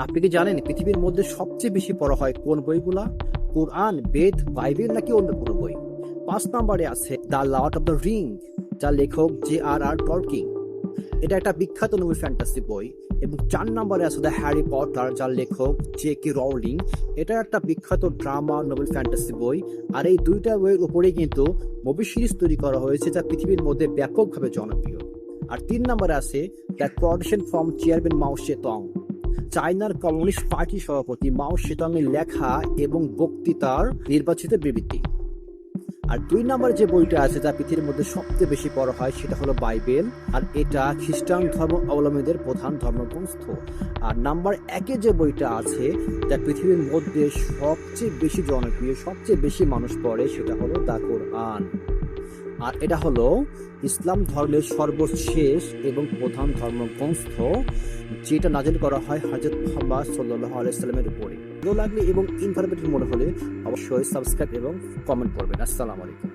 আপনি কি জানেন পৃথিবীর মধ্যে সবচেয়ে বেশি পড়া হয় কোন বইগুলা? কোরআন, বেদ, বাইবেল নাকি অন্য কোনো বই? ৫ নম্বরে আছে the Lord of the ring, যার লেখক J.R.R. টলকিন। এটা একটা বিখ্যাত নোবেল ফ্যান্টাসি বই। এবং ৪ নম্বরে আছে দ্য হ্যারি পটার, যার লেখক J.K. রাউলিং। এটা একটা বিখ্যাত ড্রামা নোবেল ফ্যান্টাসি বই। আর এই দুইটা বইয়ের উপরেই কিন্তু মুভি সিরিজ তৈরি করা হয়েছে, যা পৃথিবীর মধ্যে ব্যাপকভাবে জনপ্রিয়। আর ৩ নম্বরে আছে দ্য কোটেশন ফ্রম চেয়ারম্যান মাও সেতং, চায়নার কমিউনিস্ট পার্টির সভাপতি মাও সেতং এর লেখা এবং বক্তৃতার নির্বাচিত বিবৃতি। আর ২ নম্বরে যে বইটা আছে যা পৃথিবীর মধ্যে সবচেয়ে বেশি পড়া হয় সেটা হলো বাইবেল। আর এটা খ্রিস্টান ধর্ম অবলম্বীদের প্রধান ধর্মগ্রন্থ। আর নাম্বার ১-এ যে বইটা আছে যা পৃথিবীর মধ্যে সবচেয়ে বেশি জনপ্রিয়, সবচেয়ে বেশি মানুষ পড়ে, সেটা হলো দ্য কোরআন। আর এটা হলো ইসলাম ধর্মের সর্বশেষ এবং প্রধান ধর্মগ্রন্থ, যেটা নাজিল করা হয় হযরত মুহাম্মদ সাল্লাল্লাহু আলাইহি সাল্লামের উপরে। ভালো লাগলে এবং ইনফরমেটিভ মনে হলে অবশ্যই সাবস্ক্রাইব এবং কমেন্ট করবেন। আসসালামু আলাইকুম।